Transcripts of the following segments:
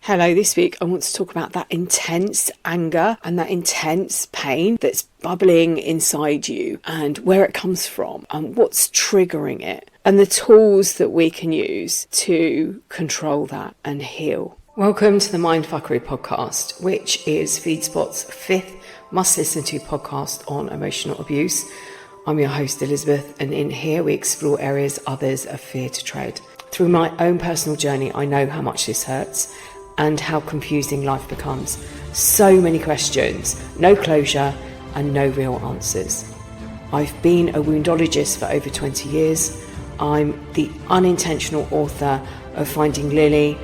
Hello, this week I want to talk about that intense anger and that intense pain that's bubbling inside you and where it comes from and what's triggering it and the tools that we can use to control that and heal. Welcome to the MindFuckery podcast, which is FeedSpot's 5th must-listen-to podcast on emotional abuse. I'm your host Elizabeth, and in here we explore areas others are feared to tread. Through my own personal journey, I know how much this hurts and how confusing life becomes. So many questions, no closure and no real answers. I've been a woundologist for over 20 years. I'm the unintentional author of Finding Lily,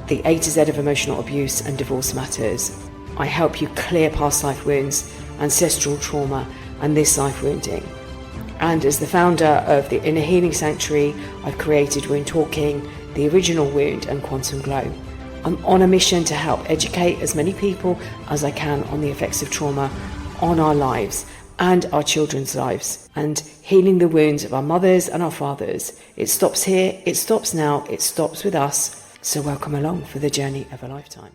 the A to Z of emotional abuse and divorce matters. I help you clear past life wounds, ancestral trauma and this life wounding. And as the founder of the Inner Healing Sanctuary, I've created Wound Talking, the original Wound and Quantum Glow. I'm on a mission to help educate as many people as I can on the effects of trauma on our lives and our children's lives, and healing the wounds of our mothers and our fathers. It stops here, it stops now, it stops with us. So welcome along for the journey of a lifetime.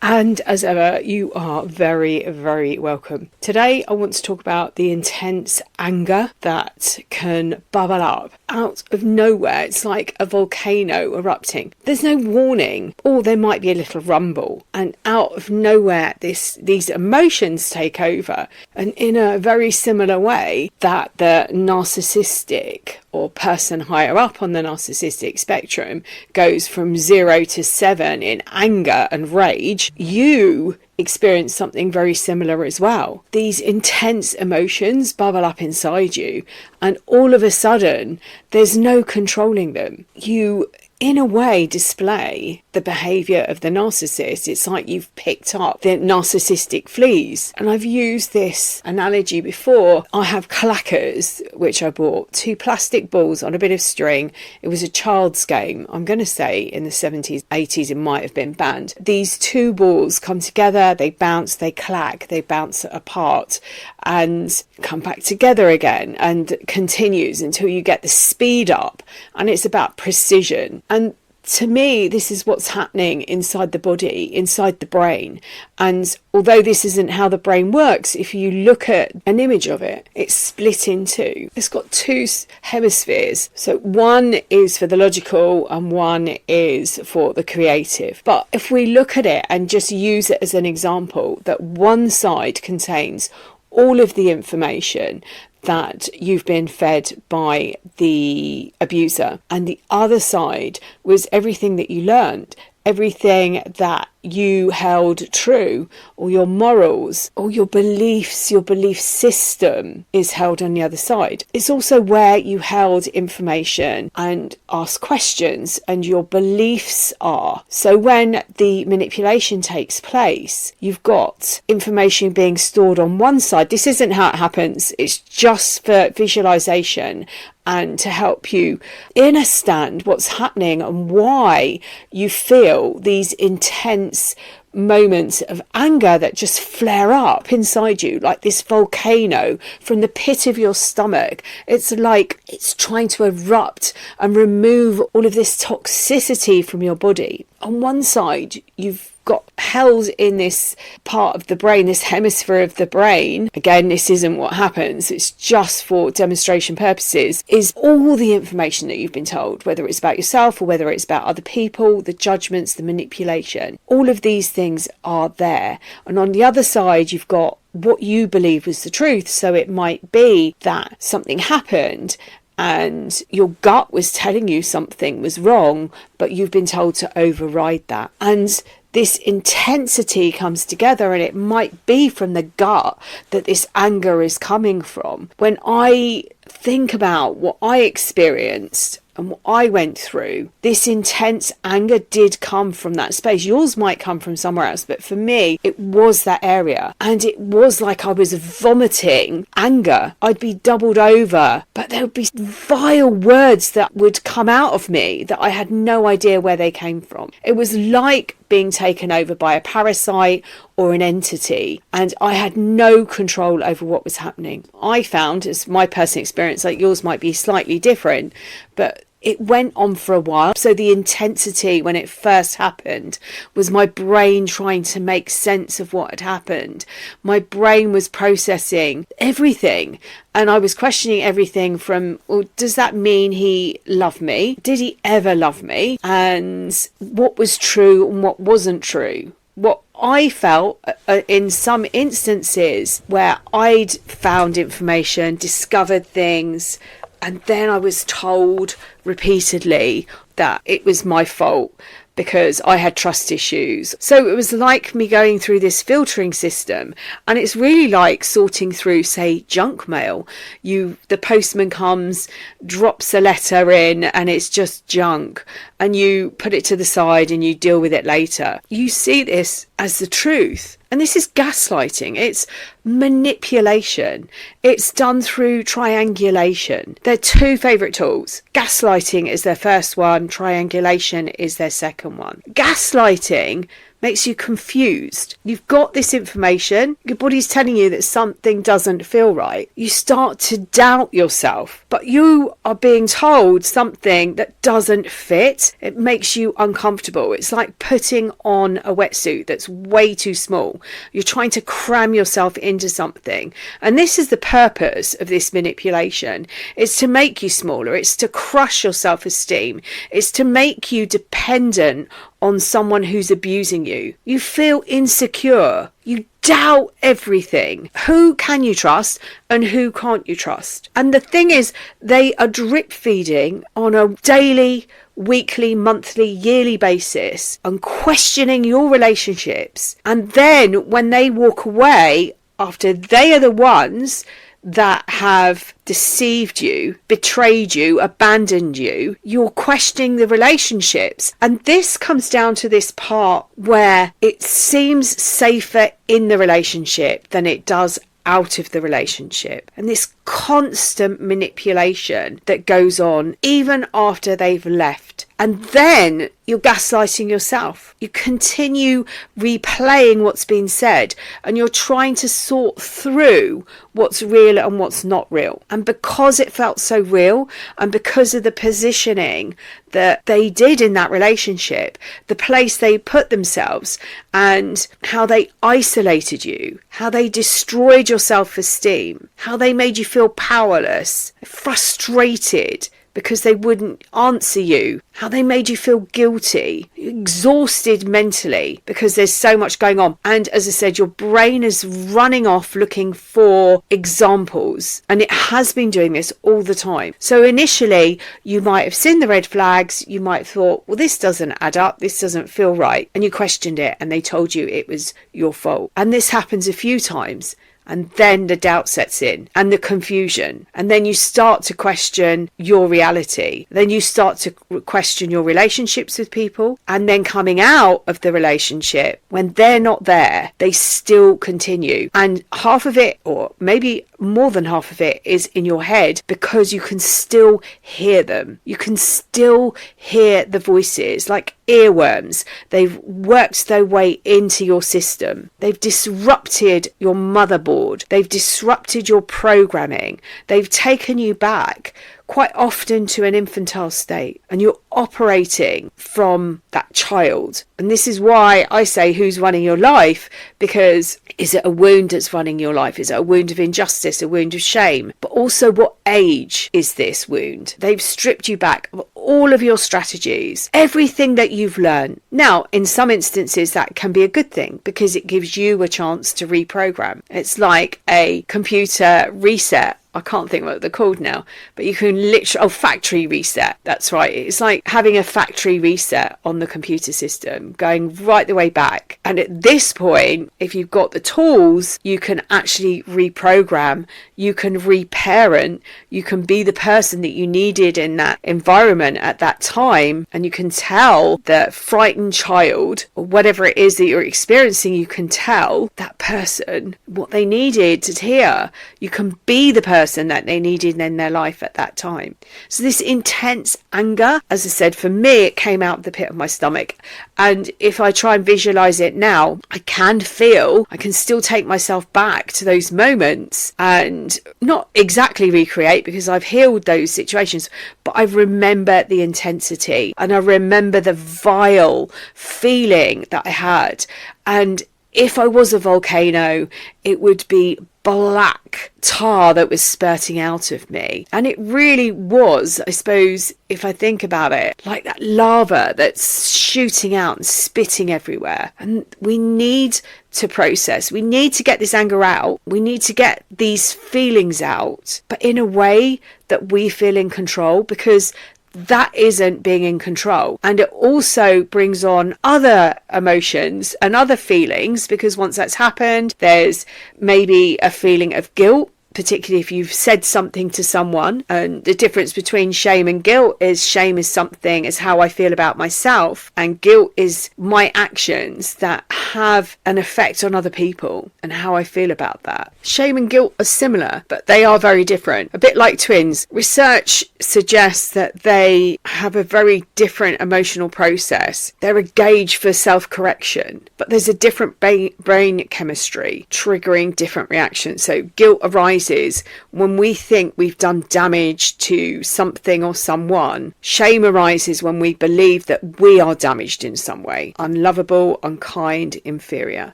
And as ever, you are very, very welcome. Today, I want to talk about the intense anger that can bubble up out of nowhere. It's like a volcano erupting. There's no warning, or there might be a little rumble. And out of nowhere, these emotions take over. And in a very similar way that the narcissistic or person higher up on the narcissistic spectrum goes from 0 to 7 in anger and rage, you experience something very similar as well. These intense emotions bubble up inside you, and all of a sudden, there's no controlling them. You, in a way, display the behaviour of the narcissist. It's like you've picked up the narcissistic fleas. And I've used this analogy before. I have clackers, which I bought, 2 plastic balls on a bit of string. It was a child's game. I'm going to say in the 70s, 80s, it might have been banned. These 2 balls come together, they bounce, they clack, they bounce apart and come back together again, and continues until you get the speed up. And it's about precision. And to me, this is what's happening inside the body, inside the brain. And although this isn't how the brain works, if you look at an image of it, it's split in 2. It's got 2 hemispheres. So one is for the logical and one is for the creative. But if we look at it and just use it as an example, that one side contains all of the information that you've been fed by the abuser, and the other side was everything that you learned, everything that you held true, or your morals, or your beliefs, your belief system is held on the other side. It's also where you held information and asked questions, and your beliefs are. So when the manipulation takes place, you've got information being stored on one side. This isn't how it happens. It's just for visualization and to help you understand what's happening and why you feel these intense moments of anger that just flare up inside you like this volcano from the pit of your stomach. It's like it's trying to erupt and remove all of this toxicity from your body. On one side, you've got held in this part of the brain, this hemisphere of the brain. Again, this isn't what happens. It's just for demonstration purposes. Is all the information that you've been told, whether it's about yourself or whether it's about other people, the judgments, the manipulation. All of these things are there. And on the other side, you've got what you believe was the truth. So it might be that something happened and your gut was telling you something was wrong, but you've been told to override that. And this intensity comes together, and it might be from the gut that this anger is coming from. When I think about what I experienced and what I went through, this intense anger did come from that space. Yours might come from somewhere else, but for me, it was that area. And it was like I was vomiting anger. I'd be doubled over, but there would be vile words that would come out of me that I had no idea where they came from. It was like being taken over by a parasite or an entity, and I had no control over what was happening. I found, as my personal experience, like yours might be slightly different, but It went on for a while. So the intensity when it first happened was my brain trying to make sense of what had happened. My brain was processing everything. And I was questioning everything from, well, does that mean he loved me? Did he ever love me? And what was true and what wasn't true? What I felt in some instances where I'd found information, discovered things, and then I was told repeatedly that it was my fault because I had trust issues. So it was like me going through this filtering system, and it's really like sorting through, say, junk mail. The postman comes, drops a letter in, and it's just junk, and you put it to the side and you deal with it later. You see this as the truth. And this is gaslighting. It's manipulation. It's done through triangulation. They're two favourite tools. Gaslighting is their first one. Triangulation is their second one. Gaslighting makes you confused. You've got this information. Your body's telling you that something doesn't feel right. You start to doubt yourself, but you are being told something that doesn't fit. It makes you uncomfortable. It's like putting on a wetsuit that's way too small. You're trying to cram yourself into something. And this is the purpose of this manipulation. It's to make you smaller. It's to crush your self-esteem. It's to make you dependent on someone who's abusing you. You feel insecure. You doubt everything. Who can you trust and who can't you trust? And the thing is, they are drip feeding on a daily, weekly, monthly, yearly basis and questioning your relationships. And then when they walk away, after they are the ones that have deceived you, betrayed you, abandoned you, you're questioning the relationships. And this comes down to this part where it seems safer in the relationship than it does out of the relationship. And this constant manipulation that goes on even after they've left. And then you're gaslighting yourself. You continue replaying what's been said, and you're trying to sort through what's real and what's not real. And because it felt so real, and because of the positioning that they did in that relationship, the place they put themselves, and how they isolated you, how they destroyed your self-esteem, how they made you feel powerless, frustrated, because they wouldn't answer you, how they made you feel guilty, exhausted mentally because there's so much going on. And as I said, your brain is running off looking for examples, and it has been doing this all the time. So initially you might have seen the red flags, you might have thought, well, this doesn't add up, this doesn't feel right, and you questioned it and they told you it was your fault. And this happens a few times. And then the doubt sets in and the confusion. And then you start to question your reality. Then you start to question your relationships with people. And then coming out of the relationship, when they're not there, they still continue. And half of it, or maybe more than half of it, is in your head because you can still hear them. You can still hear the voices like earworms. They've worked their way into your system. They've disrupted your motherboard. They've disrupted your programming. They've taken you back quite often to an infantile state, and you're operating from that child. And this is why I say, who's running your life? Because is it a wound that's running your life? Is it a wound of injustice, a wound of shame? But also, what age is this wound? They've stripped you back of all of your strategies, everything that you've learned. Now, in some instances, that can be a good thing because it gives you a chance to reprogram. It's like a computer reset. I can't think what they're called now, but you can literally, factory reset. That's right. It's like having a factory reset on the computer system, going right the way back. And at this point, if you've got the tools, you can actually reprogram, you can reparent, you can be the person that you needed in that environment at that time. And you can tell the frightened child, or whatever it is that you're experiencing, you can tell that person what they needed to hear. You can be the person person that they needed in their life at that time. So this intense anger, as I said, for me, it came out of the pit of my stomach. And if I try and visualize it now, I can still take myself back to those moments and not exactly recreate, because I've healed those situations, but I remember the intensity and I remember the vile feeling that I had. And if I was a volcano, it would be black tar that was spurting out of me. And it really was, I suppose, if I think about it, like that lava that's shooting out and spitting everywhere. And we need to process. We need to get this anger out. We need to get these feelings out, but in a way that we feel in control, because that isn't being in control. And it also brings on other emotions and other feelings, because once that's happened, there's maybe a feeling of guilt, particularly if you've said something to someone. And the difference between shame and guilt is shame is something, is how I feel about myself, and guilt is my actions that have an effect on other people and how I feel about that. Shame and guilt are similar, but they are very different. A bit like twins. Research suggests that they have a very different emotional process. They're a gauge for self-correction, but there's a different brain chemistry triggering different reactions. So guilt arises when we think we've done damage to something or someone. Shame arises when we believe that we are damaged in some way, unlovable, unkind, inferior.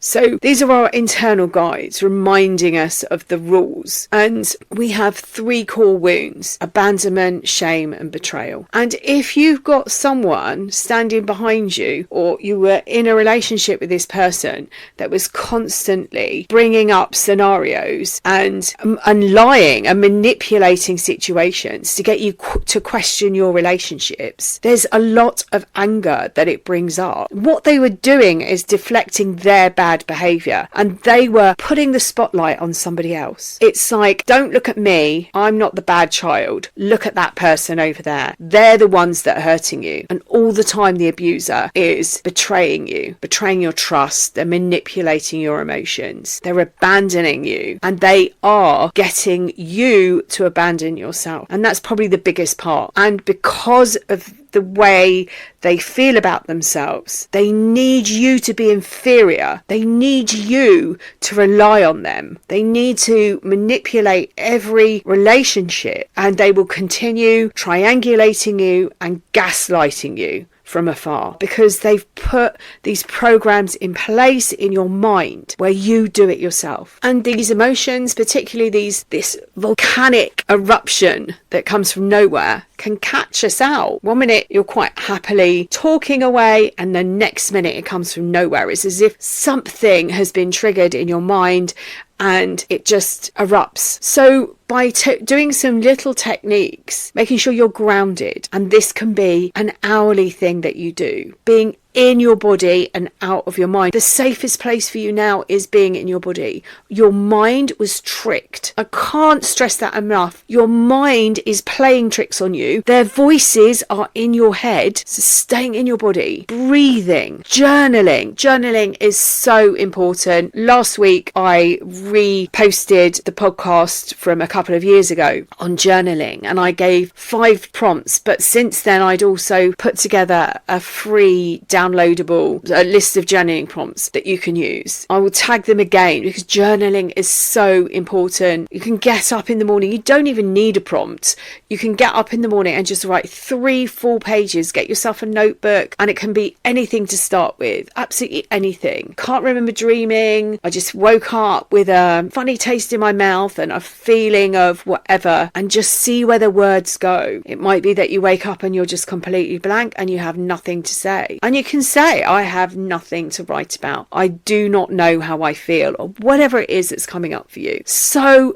So these are our internal guides reminding us of the rules. And we have 3 core wounds: abandonment, shame, and betrayal. And if you've got someone standing behind you, or you were in a relationship with this person that was constantly bringing up scenarios and lying and manipulating situations to get you to question your relationships, there's a lot of anger that it brings up. What they were doing is deflecting their bad behavior, and they were putting the spotlight on somebody else. It's like, don't look at me, I'm not the bad child, look at that person over there, they're the ones that are hurting you. And all the time the abuser is betraying you, betraying your trust, they're manipulating your emotions, they're abandoning you, and they are getting you to abandon yourself. And that's probably the biggest part. And because of the way they feel about themselves, they need you to be inferior. They need you to rely on them. They need to manipulate every relationship, and they will continue triangulating you and gaslighting you from afar, because they've put these programs in place in your mind where you do it yourself. And these emotions, particularly this volcanic eruption that comes from nowhere, can catch us out. One minute you're quite happily talking away, and the next minute it comes from nowhere. It's as if something has been triggered in your mind and it just erupts. So by doing some little techniques, making sure you're grounded, and this can be an hourly thing that you do, being in your body and out of your mind. The safest place for you now is being in your body. Your mind was tricked. I can't stress that enough. Your mind is playing tricks on you. Their voices are in your head. So staying in your body, breathing, journaling. Journaling is so important. Last week I reposted the podcast from a couple of years ago on journaling, and I gave 5 prompts, but since then I'd also put together a free downloadable list of journaling prompts that you can use. I will tag them again, because journaling is so important. You can get up in the morning, you don't even need a prompt. You can get up in the morning and just write 3 full pages, get yourself a notebook, and it can be anything to start with, absolutely anything. Can't remember dreaming, I just woke up with a funny taste in my mouth and a feeling of whatever, and just see where the words go. It might be that you wake up and you're just completely blank and you have nothing to say, and you can say, I have nothing to write about, I do not know how I feel, or whatever it is that's coming up for you. So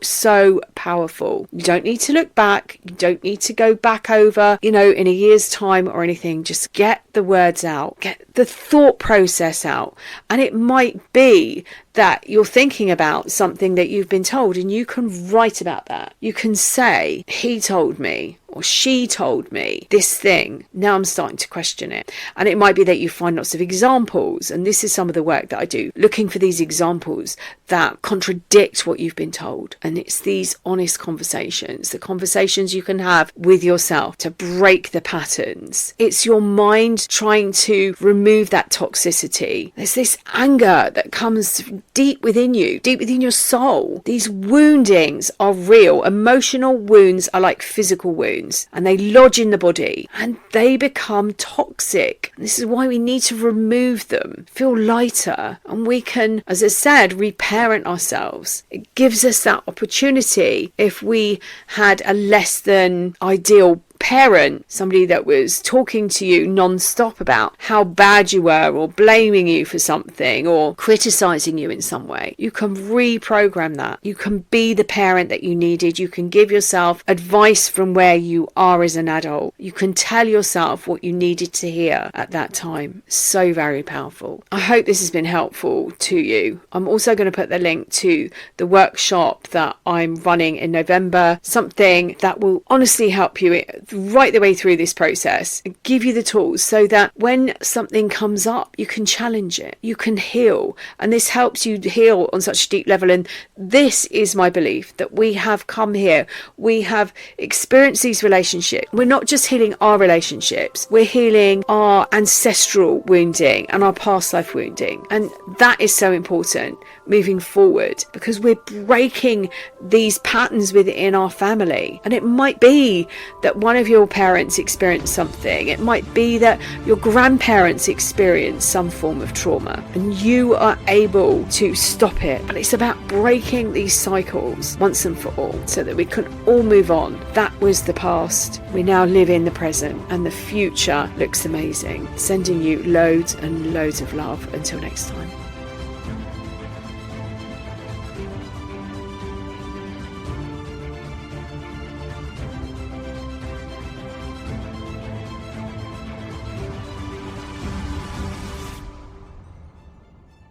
powerful. You don't need to look back, you don't need to go back over, in a year's time or anything. Just get the words out, get the thought process out. And it might be that you're thinking about something that you've been told, and you can write about that. You can say, he told me, or she told me this thing. Now I'm starting to question it. And it might be that you find lots of examples. And this is some of the work that I do, looking for these examples that contradict what you've been told. And it's these honest conversations, the conversations you can have with yourself to break the patterns. It's your mind trying to remove that toxicity. There's this anger that comes deep within you, deep within your soul. These woundings are real. Emotional wounds are like physical wounds. And they lodge in the body and they become toxic. This is why we need to remove them, feel lighter, and we can, as I said, reparent ourselves. It gives us that opportunity. If we had a less than ideal parent, somebody that was talking to you non-stop about how bad you were, or blaming you for something, or criticizing you in some way, you can reprogram that. You can be the parent that you needed. You can give yourself advice from where you are as an adult. You can tell yourself what you needed to hear at that time. So very powerful. I hope this has been helpful to you. I'm also going to put the link to the workshop that I'm running in November, something that will honestly help you right the way through this process, and give you the tools so that when something comes up, you can challenge it, you can heal. And this helps you heal on such a deep level. And this is my belief, that we have come here, we have experienced these relationships. We're not just healing our relationships, we're healing our ancestral wounding and our past life wounding. And that is so important moving forward, because we're breaking these patterns within our family. And it might be that one of your parents experienced something. It might be that your grandparents experienced some form of trauma, and you are able to stop it. And it's about breaking these cycles once and for all, so that we can all move on. That was the past. We now live in the present, and the future looks amazing. Sending you loads and loads of love. Until next time.